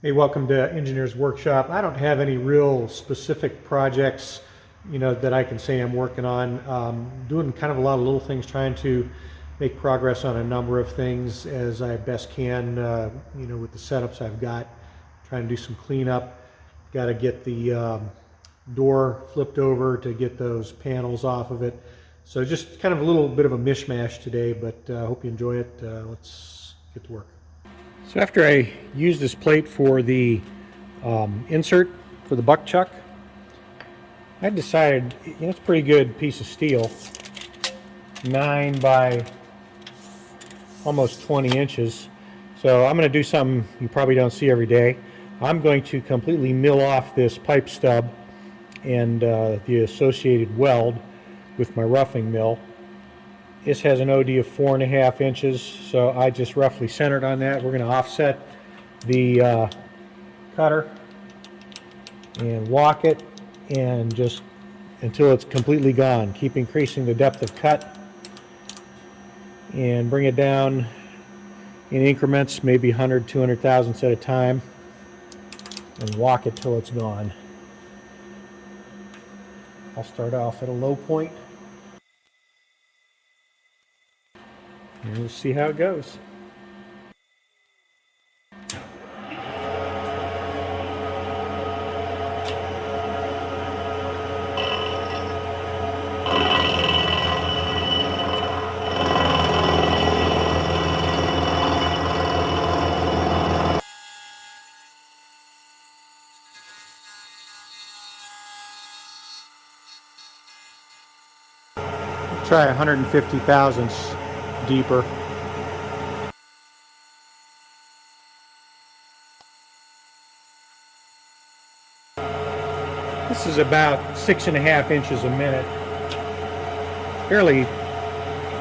Hey, welcome to Engineers Workshop. I don't have any real specific projects, that I can say I'm working on. Doing kind of a lot of little things, trying to make progress on a number of things as I best can, with the setups I've got. Trying to do some cleanup. Got to get the door flipped over to get those panels off of it. So just kind of a little bit of a mishmash today, but I hope you enjoy it. Let's get to work. So after I used this plate for the insert for the buck chuck, I decided, it's a pretty good piece of steel, 9 by almost 20 inches. So I'm going to do something you probably don't see every day. I'm going to completely mill off this pipe stub and the associated weld with my roughing mill. This has an OD of 4.5 inches, so I just roughly centered on that. We're going to offset the cutter and walk it and just until it's completely gone. Keep increasing the depth of cut and bring it down in increments, maybe 100, 200 thousandths at a time, and walk it till it's gone. I'll start off at a low point. And we'll see how it goes. Try 150 thousandths deeper. This is about 6.5 inches a minute. Fairly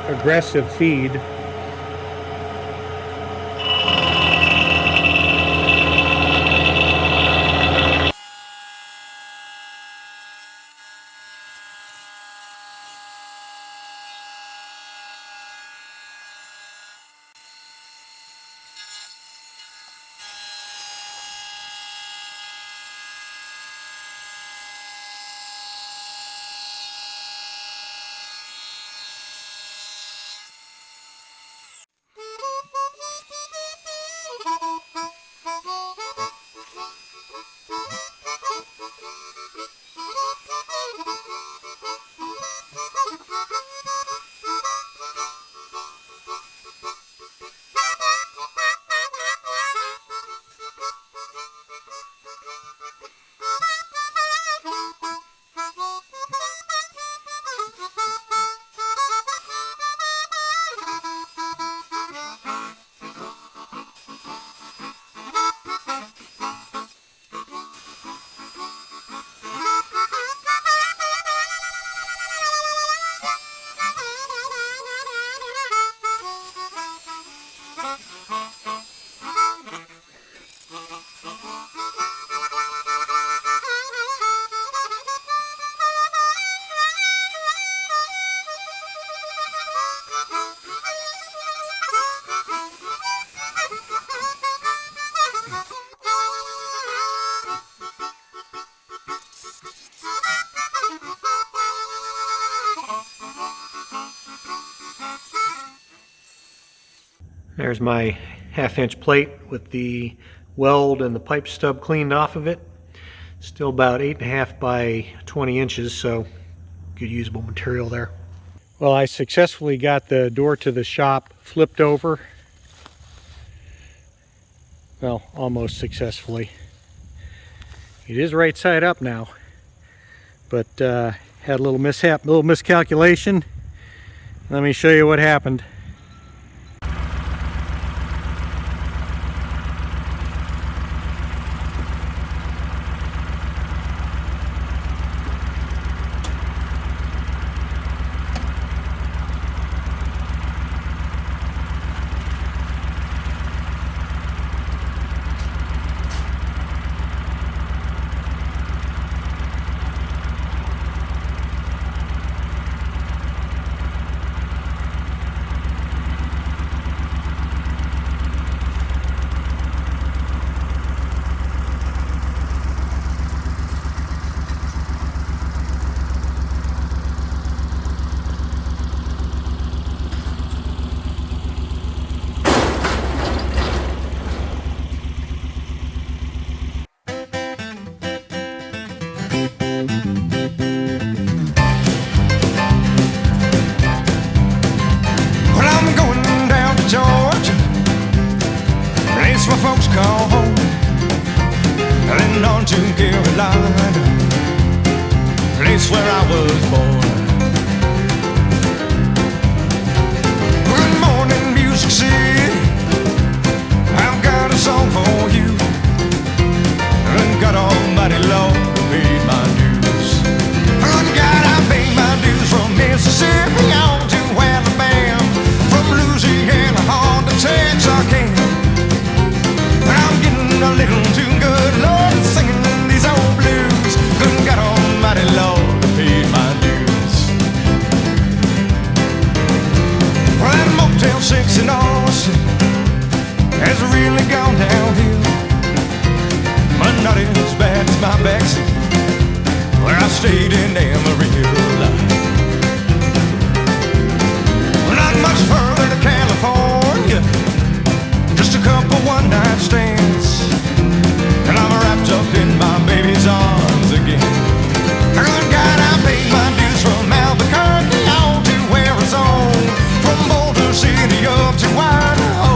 aggressive feed. There's my 1/2 inch plate with the weld and the pipe stub cleaned off of it. Still about 8.5 by 20 inches, so good usable material there. Well, I successfully got the door to the shop flipped over. Well, almost successfully. It is right side up now, but had a little mishap, a little miscalculation. Let me show you what happened. Moving on to Carolina, place where I was born. Good morning, Music City, I've got a song for you. And God Almighty Lord paid my dues. And God, I paid my dues from Mississippi on to Alabama, from Louisiana on to Texarkana. I'm getting a little too good, Lord, singing these old blues. And God Almighty Lord paid my dues. Well, that Motel 6 in Austin has really gone downhill, but not as bad as my backseat where I stayed in Amarillo. Not much further to California, just a couple one-night stands, and I'm wrapped up in my baby's arms again. Good God, I paid my dues from Albuquerque on to Arizona, from Boulder City up to Idaho.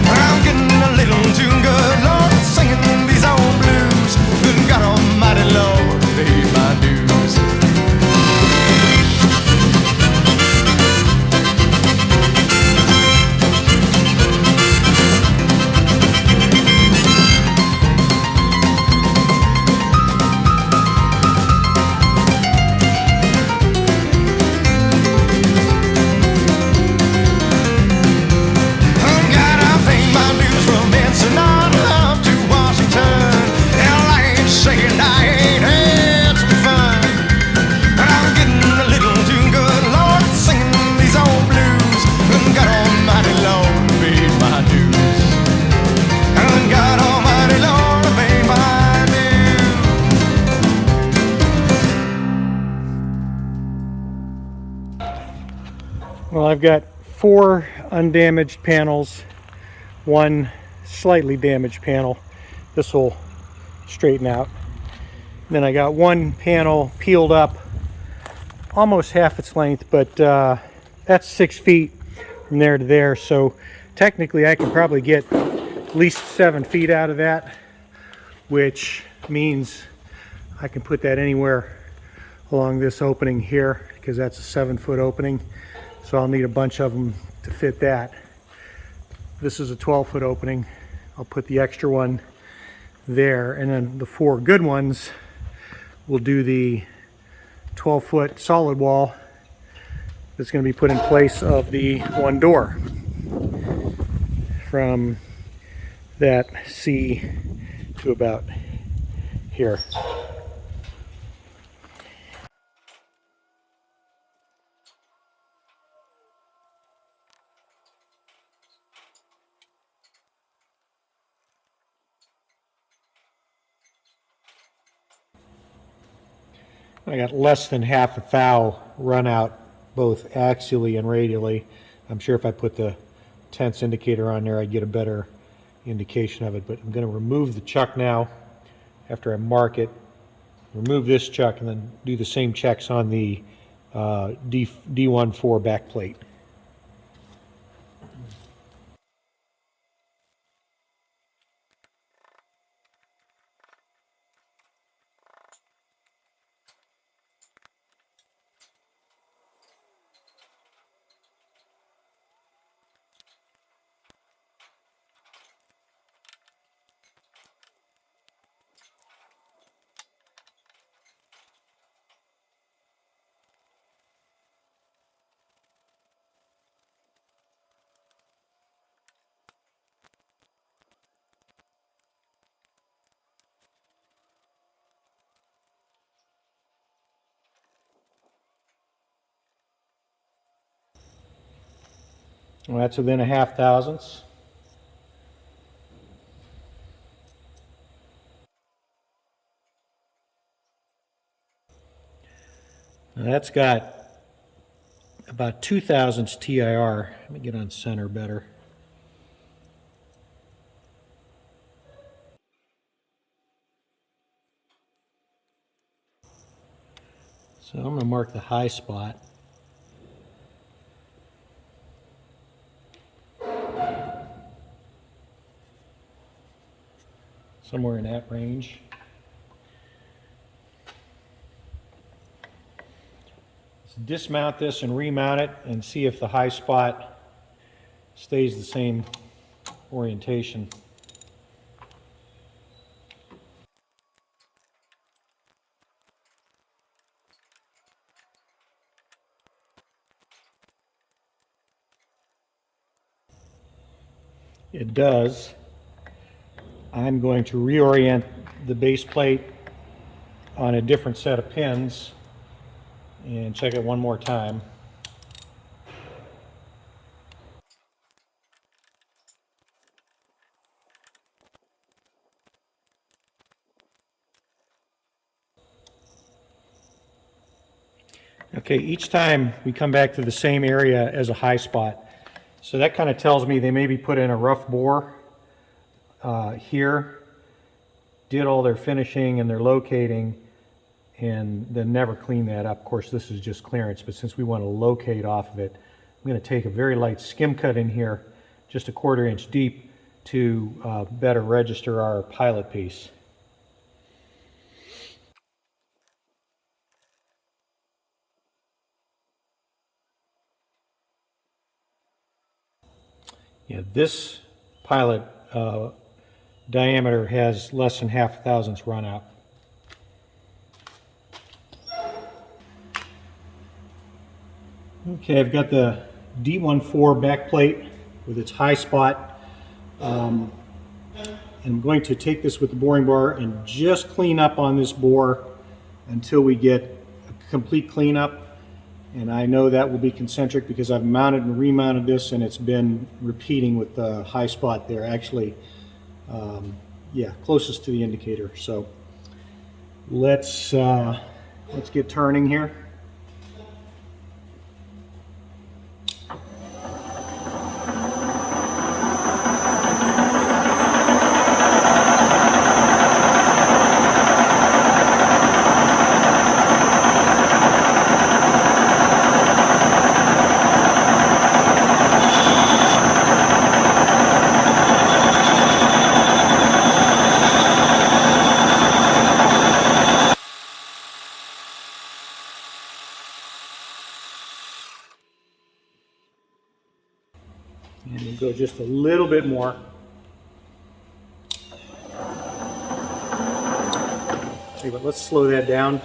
I'm getting a little too good, Lord, singing these old blues. Good God Almighty, Lord, paid my dues. Well, I've got 4 undamaged panels, 1 slightly damaged panel. This will straighten out. Then I got 1 panel peeled up, almost half its length, but that's 6 feet from there to there. So technically I can probably get at least 7 feet out of that, which means I can put that anywhere along this opening here, because that's a 7-foot opening. So I'll need a bunch of them to fit that. This is a 12-foot opening. I'll put the extra one there, and then the 4 good ones will do the 12-foot solid wall that's going to be put in place of the 1 door from that C to about here. I got less than half a thou run out both axially and radially. I'm sure if I put the tense indicator on there I'd get a better indication of it, but I'm going to remove the chuck now after I mark it, remove this chuck, and then do the same checks on the D14 back plate. Well, that's within a half thousandths. Now that's got about 2 thousandths TIR. Let me get on center better. So I'm going to mark the high spot. So somewhere in that range. Let's dismount this and remount it and see if the high spot stays the same orientation. It does. I'm going to reorient the base plate on a different set of pins and check it one more time. Okay, each time we come back to the same area as a high spot. So that kind of tells me they maybe put in a rough bore here, did all their finishing and their locating, and then never cleaned that up. Of course, this is just clearance, but since we want to locate off of it, I'm going to take a very light skim cut in here, just a 1/4 inch deep, to better register our pilot piece. Yeah, this pilot diameter has less than 1/2 thousandths run out. Okay, I've got the D14 backplate with its high spot. And I'm going to take this with the boring bar and just clean up on this bore until we get a complete cleanup. And I know that will be concentric because I've mounted and remounted this and it's been repeating with the high spot there. Actually, yeah, closest to the indicator. So let's get turning here. And we'll go just a little bit more. Hey, but let's slow that down.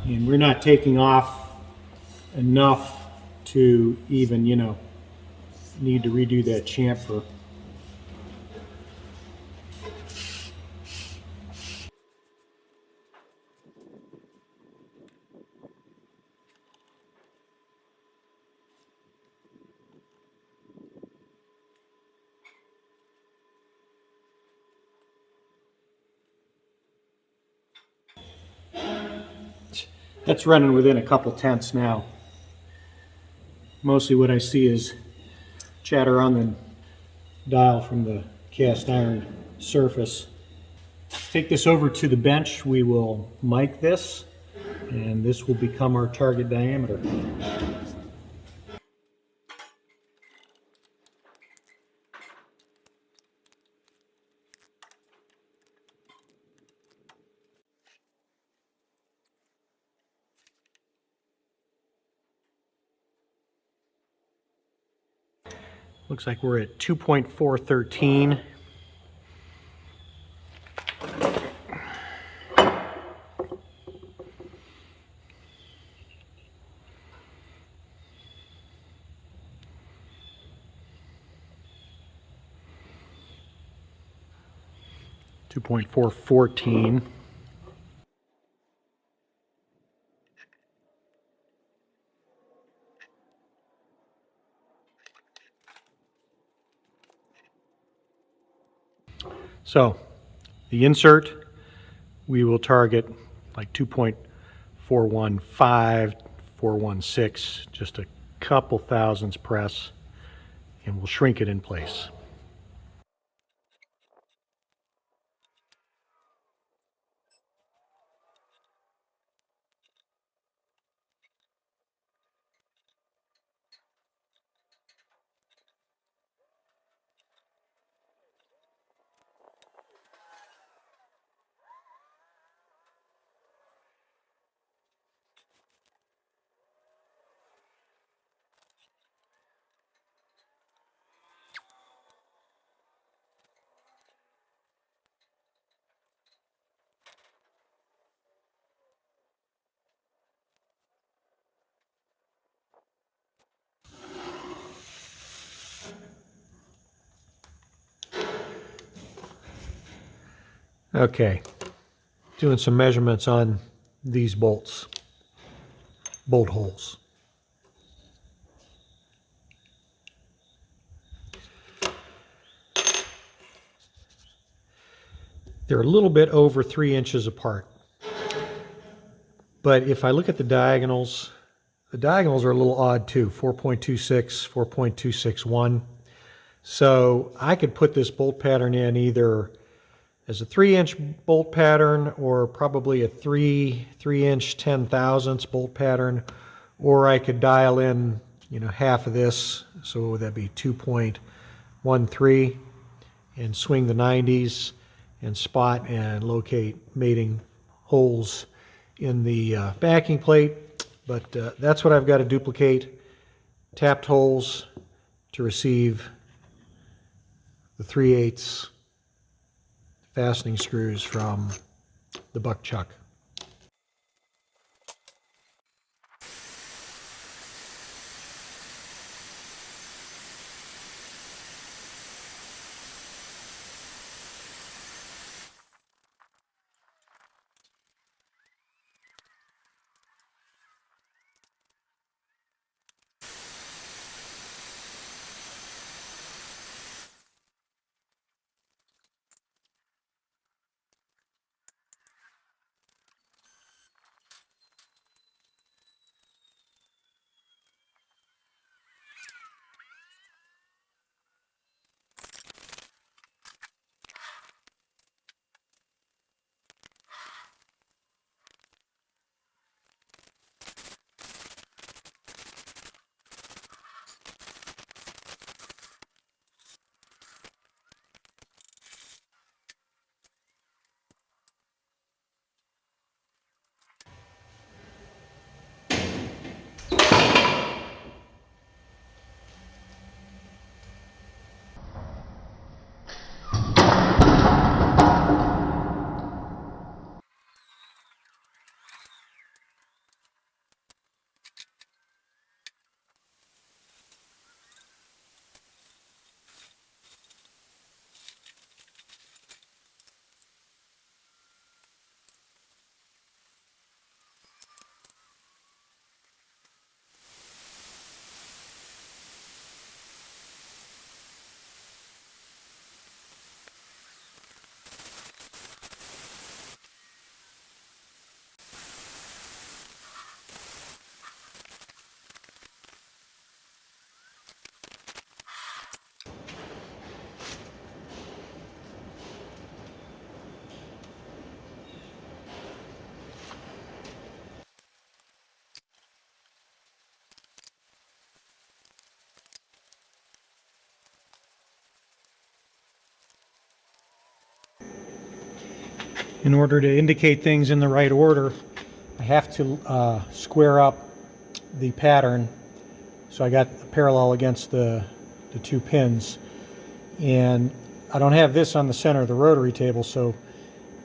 And we're not taking off enough to even, need to redo that chamfer. That's running within a couple tenths now. Mostly what I see is chatter on the dial from the cast iron surface. Take this over to the bench. We will mic this, and this will become our target diameter. Looks like we're at 2.413. Two point 414. So the insert, we will target like 2.415, 416, just a couple thousandths press, and we'll shrink it in place. Okay, doing some measurements on these bolts, bolt holes. They're a little bit over 3 inches apart. But if I look at the diagonals are a little odd too, 4.26, 4.261. So I could put this bolt pattern in either as a 3-inch bolt pattern or probably a 3-inch 10 thousandths bolt pattern, or I could dial in, half of this, so what would that be, 2.13, and swing the 90s and spot and locate mating holes in the backing plate. But that's what I've got to duplicate. Tapped holes to receive the 3/8 fastening screws from the buck chuck. In order to indicate things in the right order, I have to square up the pattern so I got a parallel against the 2 pins. And I don't have this on the center of the rotary table, so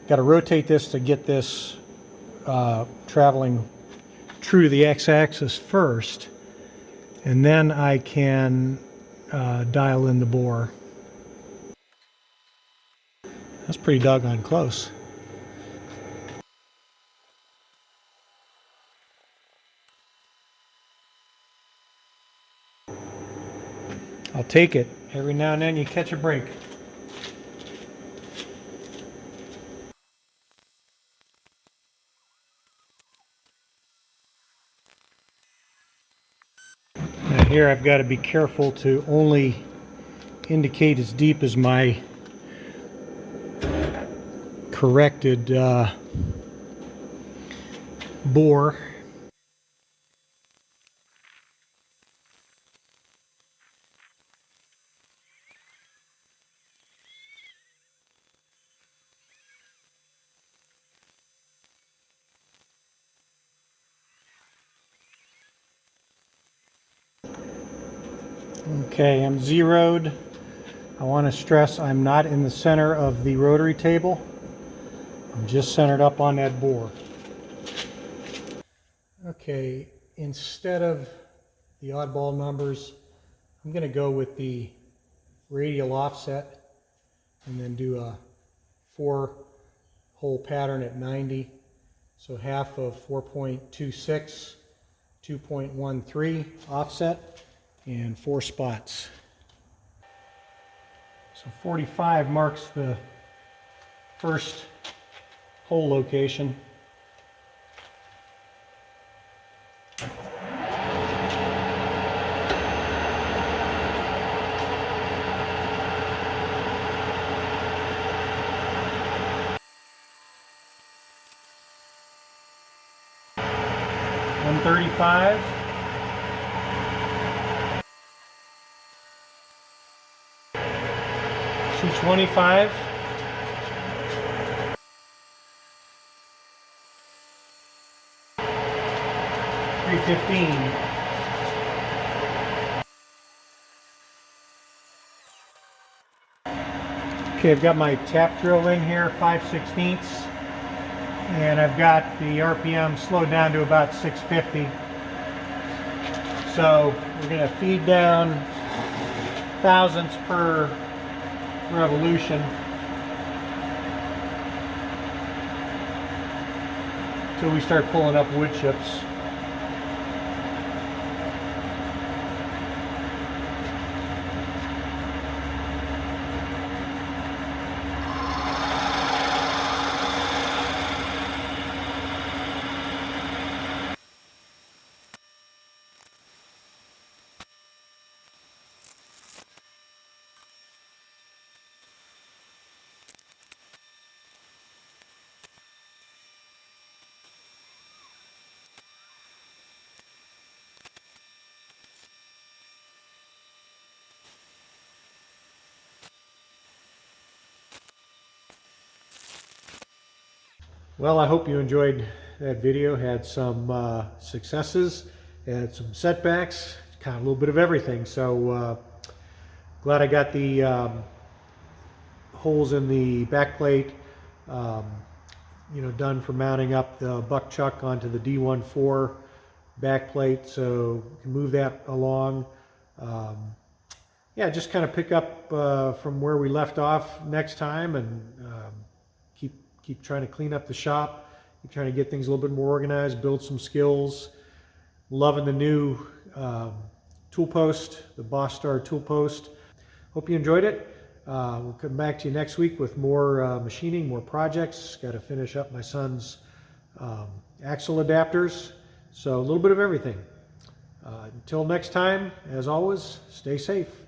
got to rotate this to get this traveling true to the x-axis first, and then I can dial in the bore. That's pretty doggone close. I'll take it. Every now and then you catch a break. here I've got to be careful to only indicate as deep as my corrected bore. Okay, I'm zeroed. I want to stress I'm not in the center of the rotary table. I'm just centered up on that bore. Okay, instead of the oddball numbers, I'm going to go with the radial offset and then do a 4-hole pattern at 90. So half of 4.26, 2.13 offset, and 4 spots. So 45 marks the first hole location. $135. $225. $315. Okay, I've got my tap drill in here, 5/16, and I've got the RPM slowed down to about 650. So we're going to feed down thousandths per revolution until we start pulling up wood chips. Well, I hope you enjoyed that video. Had some successes, had some setbacks, kind of a little bit of everything. So glad I got the holes in the back plate, done for mounting up the buck chuck onto the D14 back plate. So we can move that along. Yeah, just kind of pick up from where we left off next time, and keep trying to clean up the shop, keep trying to get things a little bit more organized, build some skills. Loving the new tool post, the Boss Star tool post. Hope you enjoyed it. We'll come back to you next week with more machining, more projects. Got to finish up my son's axle adapters. So a little bit of everything. Until next time, as always, stay safe.